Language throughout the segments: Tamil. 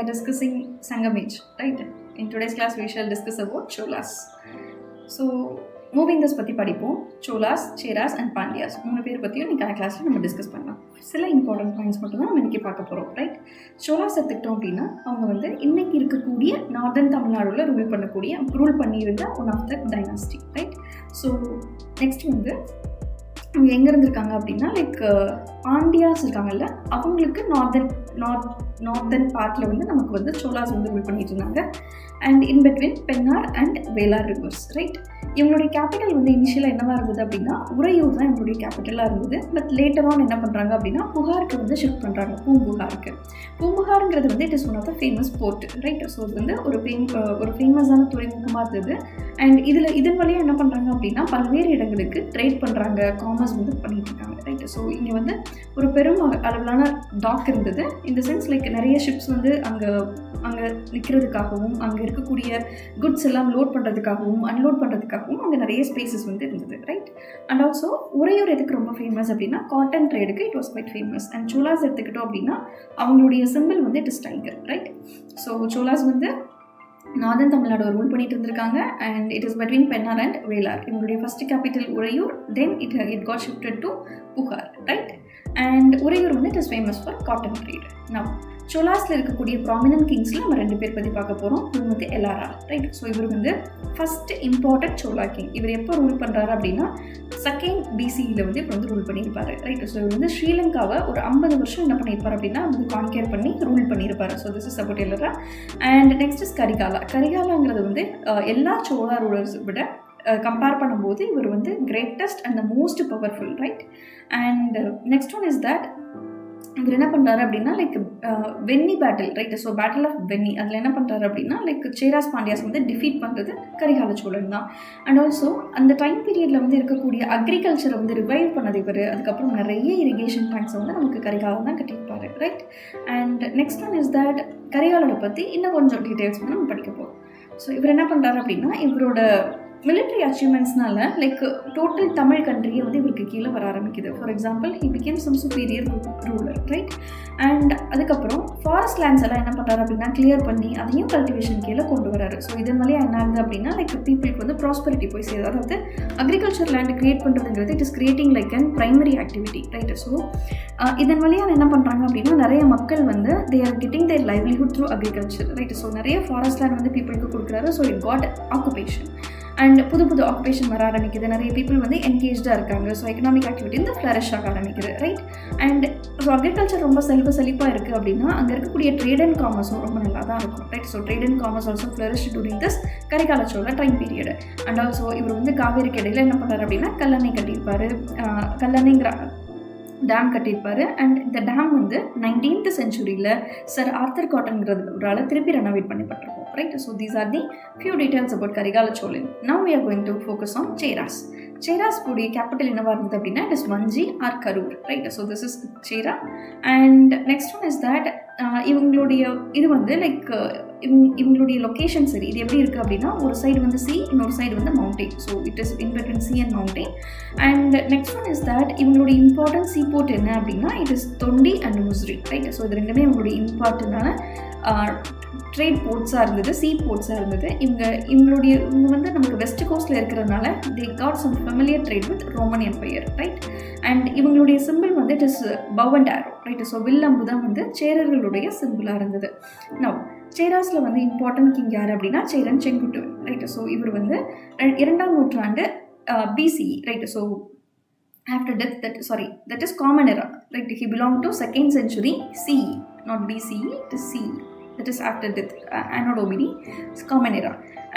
are discussing Sangam age, right? In today's class we shall discuss about Cholas. So moving தஸ் பற்றி படிப்போம். சோலாஸ், சேராஸ் அண்ட் பாண்டியாஸ் 3 பேர் பற்றியும் இன்றைக்கான கிளாஸில் நம்ம டிஸ்கஸ் பண்ணலாம். சில இம்பார்ட்டன்ட் பாயிண்ட்ஸ் மட்டும் தான் நம்ம இன்றைக்கி பார்க்க போகிறோம், ரைட்? சோலாஸ் எடுத்துக்கிட்டோம் அப்படின்னா அவங்க வந்து இன்றைக்கி இருக்கக்கூடிய நார்தன் தமிழ்நாடுல ரூல் பண்ணியிருந்த one of the dynasty, right? So next வந்து அவங்க எங்கே இருந்திருக்காங்க அப்படின்னா லைக் பாண்டியாஸ் இருக்காங்கல்ல, அவங்களுக்கு நார்தன் பார்ட்டில் வந்து நமக்கு வந்து சோலாஸ் வந்து ரூல் பண்ணிட்டு இருந்தாங்க. And in between Pennar and Velar rivers, right? இவங்களுடைய கேபிட்டல் வந்து இனிஷியலாக என்னவாக இருந்தது அப்படின்னா உறையூர் தான் இவங்களுடைய கேபிட்டலாக இருந்தது. பட் லேட்டர் ஆன் என்ன பண்ணுறாங்க அப்படின்னா புகாருக்கு வந்து ஷிஃப்ட் பண்ணுறாங்க, பூம்புகாருக்கு. பூம்புகாருங்கிறது வந்து it is one of the famous port, right? So இது வந்து ஒரு ஃபேமஸான துறைமுகமாக இருந்தது. அண்ட் இதன் வழியாக என்ன பண்ணுறாங்க அப்படின்னா பல்வேறு இடங்களுக்கு ட்ரேட் பண்ணுறாங்க, காமர்ஸ் வந்து பண்ணிட்டு இருக்காங்க, ரைட்? ஸோ இங்கே வந்து ஒரு பெரும் அளவிலான டாக் இருந்தது. இந்த சென்ஸ் லைக் நிறைய ஷிப்ஸ் வந்து அங்கே நிற்கிறதுக்காகவும் அங்கே இருக்கக்கூடிய குட்ஸ் எல்லாம் லோட் பண்ணுறதுக்காகவும் அன்லோட் பண்ணுறதுக்காகவும் அங்கே நிறைய ஸ்பேசஸ் வந்து இருந்தது, ரைட்? அண்ட் ஆல்சோ உறையூர் எதுக்கு ரொம்ப ஃபேமஸ் அப்படின்னா காட்டன் ட்ரேடுக்கு it was quite famous. And Cholas எடுத்துக்கிட்டோம் அப்படின்னா அவங்களுடைய சிம்பிள் வந்து it is tiger, right? So Cholas வந்து நார்தன் தமிழ்நாடு ரூல் பண்ணிட்டு இருந்திருக்காங்க. And it is between Pennar and Velar. இவங்களுடைய first capital Uraiyur, then it got shifted to Puhar, right? And Uraiyur வந்து it is famous for cotton trade. Now சோலாஸில் இருக்கக்கூடிய ப்ராமினன்ட் கிங்ஸில் நம்ம 2 பேர் பற்றி பார்க்க போகிறோம். இவங்க வந்து எலாரா, ரைட்? ஸோ இவர் வந்து ஃபர்ஸ்ட் இம்பார்ட்டன்ட் சோலா கிங். இவர் எப்போ ரூல் பண்ணுறாரு அப்படின்னா 2nd BCE வந்து இப்போ வந்து ரூல் பண்ணியிருப்பார், ரைட்? ஸோ இவர் வந்து ஸ்ரீலங்காவை ஒரு 50 வருஷம் என்ன பண்ணியிருப்பார் அப்படின்னா வந்து கான்கேர் பண்ணி ரூல் பண்ணியிருப்பார். So this is about Elara. And next is Karikala. கரிகாலாங்கிறது வந்து எல்லா சோலா ரூலர்ஸ் விட கம்பேர் பண்ணும்போது இவர் வந்து greatest and the most powerful, right? And next one is that இவர் என்ன பண்ணுறாரு அப்படின்னா like Venni battle, right? So battle of Venni அதில் என்ன பண்ணுறாரு அப்படின்னா லைக் சேராஸ் பாண்டியாஸ் வந்து டிஃபீட் பண்ணுறது கரிகால சோழன் தான். அண்ட் ஆல்சோ அந்த டைம் பீரியடில் வந்து இருக்கக்கூடிய அக்ரிகல்ச்சரை வந்து ரிவைவ் பண்ணது இவர். அதுக்கப்புறம் நிறைய இரிகேஷன் டேங்க்ஸை வந்து நமக்கு கரிகாலம் தான் கட்டியிருப்பாரு, right? And next one is that கரிகாலனை பற்றி இன்னும் கொஞ்சம் டீட்டெயில்ஸ் வந்து நம்ம படிக்க போகிறோம். ஸோ இவர் என்ன பண்ணுறாரு அப்படின்னா இவரோட மிலிட்ரி அச்சீவ்மெண்ட்ஸ்னால லைக் டோட்டல் தமிழ் கண்ட்ரியை வந்து இவருக்கு கீழே வர ஆரம்பிக்குது. For example he became some superior ruler, right? And அதுக்கப்புறம் ஃபாரஸ்ட் லேண்ட்ஸ் எல்லாம் என்ன பண்ணுறாரு அப்படின்னா கிளியர் பண்ணி அதையும் கல்டிவேஷன் கீழே கொண்டு வராரு. ஸோ இதன் வழியாக என்ன ஆகுது அப்படின்னா லைக் பீப்புளுக்கு வந்து ப்ராஸ்பரிட்டி போய் சேருது. அதாவது அக்ரிகல்ச்சர் லேண்ட் கிரியேட் பண்ணுறதுங்கிறது it is creating like and primary activity, right? So இதன் வழியாக என்ன பண்ணுறாங்க அப்படின்னா நிறைய மக்கள் வந்து they are getting their livelihood through agriculture, right? So நிறைய ஃபாரஸ்ட் லேண்ட் வந்து பீப்புளுக்கு கொடுக்குறாரு. So it got occupation and புது ஆக்குபேஷன் வர ஆரம்பிக்குது. நிறைய பீப்புள் வந்து என்கேஜாக இருக்காங்க. ஸோ எக்கனாமிக் ஆக்டிவிட்டி வந்து ஃப்ளரிஷ் ஆக ஆரம்பிக்குது, ரைட்? அண்ட் ஸோ அக்ரிகல்ச்சர் ரொம்ப செழிப்பாக இருக்குது அப்படின்னா அங்கே இருக்கக்கூடிய ட்ரேட் அண்ட் காமர்ஸும் ரொம்ப நல்லா தான் இருக்கும், right? So trade and commerce also flourish during this Karikala Chola time period. And also இவர் வந்து காவேரிக்கு இடையில என்ன பண்ணுறாரு அப்படின்னா கல்லணை கட்டியிருப்பார், கல்லணைங்கிற டேம் கட்டியிருப்பார். அண்ட் இந்த டேம் வந்து 19th centuryல சர் ஆர்த்தர் காட்டன்ங்கிறவரால் திருப்பி ரெனோவேட் பண்ணப்பட்டிருக்கும், right? So these are the few details about Karikala Cholan. Now we are going to focus on Cheras. Cheras கூடிய கேபிட்டல் என்னவாக இருந்தது அப்படின்னா இட் இஸ் வஞ்சி R Karur, right? So this is Chera. And next one is that இவங்களுடைய இது வந்து லைக் இவங்களுடைய லொக்கேஷன் சரி இது எப்படி இருக்குது அப்படின்னா ஒரு சைடு வந்து சி, இன்னொரு சைடு வந்து mountain. So it is in between C and mountain. And next one is that இவங்களுடைய இம்பார்ட்டன்ட் சீ போர்ட் என்ன அப்படின்னா it is Thondi and Musiri, right? So இது ரெண்டுமே இவங்களுடைய இம்பார்ட்டண்டான ட்ரேட் போர்ட்ஸாக இருந்தது, சீ போர்ட்ஸாக இருந்தது. இவங்க வந்து நமக்கு வெஸ்ட் கோஸ்ட்டில் இருக்கிறதுனால they got some familiar trade with Roman empire, right? And இவங்களுடைய சிம்பிள் வந்து it is bow and arrow, right? So வில்லம்பு தான் வந்து சேரர்களுடைய சிம்பிளாக இருந்தது. நவ் சேராஸில் வந்து இம்பார்ட்டன்ட் கிங் யார் அப்படின்னா சேரன் செங்குட்டுவன், ரைட்? ஸோ இவர் வந்து 2ஆம் நூற்றாண்டு BCE, right? So after death that is common era, right? He belonged to 2nd century CE, not BCE, it is CE, that is after death, Anno Domini, it's common era.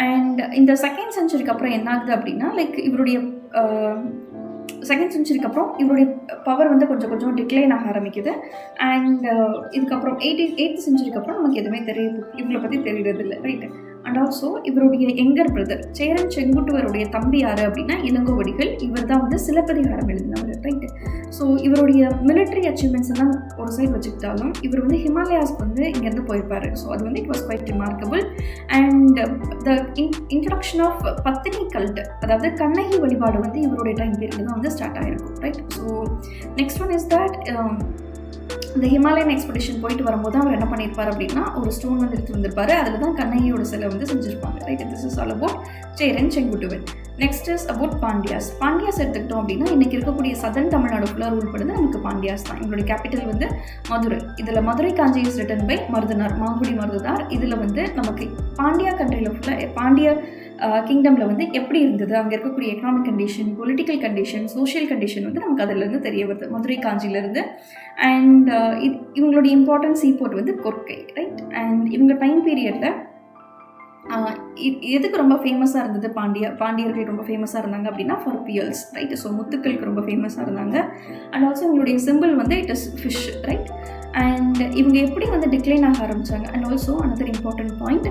And இந்த 2nd centuryக்கு அப்புறம் என்ன ஆகுது அப்படின்னா லைக் இவருடைய 2nd centuryக்கு அப்புறம் இவருடைய பவர் வந்து கொஞ்சம் டிக்ளைன் ஆக ஆரம்பிக்குது. அண்ட் இதுக்கப்புறம் 8th centuryக்கு அப்புறம் நமக்கு எதுவுமே இவங்களை பற்றி தெரியறது இல்லை, ரைட்? அண்ட் ஆல்சோ இவருடைய எங்கர் பிரதர் சேரன் செங்குட்டுவருடைய தம்பி யார் அப்படின்னா இளங்கோவடிகள். இவர் தான் வந்து சிலப்பதிகாரம் எழுதினவர், ரைட்? ஸோ இவருடைய மிலிட்ரி அச்சீவ்மெண்ட்ஸ் எல்லாம் ஒரு சைடு வச்சுக்கிட்டாலும் இவர் வந்து ஹிமாலயாஸ்க்கு வந்து இங்கேருந்து போயிருப்பார். ஸோ அது வந்து it was quite remarkable. And the introduction of Pattini cult, அதாவது கண்ணகி வழிபாடு வந்து இவருடைய டைம் பீரியட் தான் வந்து ஸ்டார்ட் ஆகிருக்கும், right? So next one is that இந்த ஹிமாலயன் எக்ஸ்பெடிஷன் போயிட்டு வரும்போது அவர் என்ன பண்ணியிருப்பார் அப்படின்னா ஒரு ஸ்டோன் வந்து எடுத்து வந்திருப்பாரு. அதில் தான் கண்ணகியோட சிலை வந்து செஞ்சுருப்பாங்க. Right, this is all about Cheran Senguttuvan. Next is about Pandyas. Pandyas எடுத்துக்கிட்டோம் அப்படின்னா இன்றைக்கி இருக்கக்கூடிய சதர்ன் தமிழ்நாடு ஃபுல்லாக ரூல் பண்ணுறது நமக்கு பாண்டியாஸ் தான். எங்களுடைய கேபிட்டல் வந்து மதுரை. இதில் Madurai Kanchi is written by Marudanar, Mangudi Marudanar. இதில் வந்து நமக்கு பாண்டியா கண்ட்ரியில் ஃபுல்லாக பாண்டிய கிங்டமில் வந்து எப்படி இருந்தது, அங்கே இருக்கக்கூடிய economic condition, political condition, social condition வந்து நமக்கு அதிலேருந்து தெரிய வருது மதுரை காஞ்சியிலேருந்து. அண்ட் இவங்களுடைய இம்பார்ட்டன்ட் சீபோர்ட் வந்து கொர்க்கை. ரைட், அண்ட் இவங்க டைம் பீரியடில் எதுக்கு ரொம்ப ஃபேமஸாக இருந்தது, பாண்டியர்கள் ரொம்ப ஃபேமஸாக இருந்தாங்க அப்படின்னா ஃபார் பியர்ஸ். ரைட், ஸோ முத்துக்களுக்கு ரொம்ப ஃபேமஸாக இருந்தாங்க. அண்ட் ஆல்சோ இவங்களுடைய சிம்பிள் வந்து it is fish. Right, and இவங்க எப்படி வந்து டிக்ளைன் ஆக ஆரம்பித்தாங்க. And also another important point,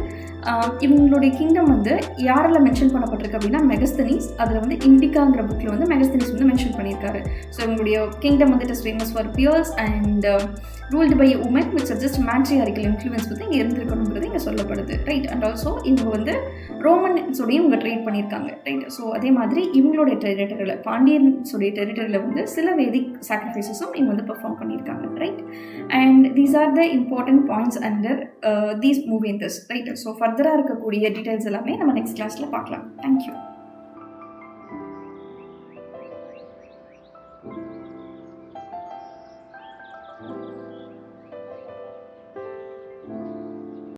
இவங்களுடைய கிங்டம் வந்து யாரெல்லாம் மென்ஷன் பண்ணப்பட்டிருக்கு அப்படின்னா மெகஸ்தனீஸ். அதில் வந்து இண்டிகாங்கிற புக்கில் வந்து மெகஸ்தனீஸ் வந்து மென்ஷன் பண்ணியிருக்காரு. ஸோ இவங்களுடைய கிங்டம் வந்து it is famous for pearls and ruled by women which suggest matriarchal influence வந்து இங்கே இருந்திருக்கணுங்கிறது இங்கே சொல்லப்படுது. ரைட், அண்ட் ஆல்சோ இவங்க வந்து ரோமன்ஸோடையும் இவங்க ட்ரேட் பண்ணியிருக்காங்க. ரைட், ஸோ அதே மாதிரி இவங்களுடைய டெரிட்டரியில் பாண்டியன்ஸோடைய டெரிட்டரியில் வந்து சில வேதிக் சாக்ரிஃபைசஸும் இவங்க வந்து பெர்ஃபார்ம் பண்ணியிருக்காங்க. Right, and these are the important points under these movie in this. Right, so further இருக்கக்கூடிய டீடைல்ஸ் எல்லாமே நம்ம நெக்ஸ்ட் கிளாஸில் பார்க்கலாம். தேங்க்யூ.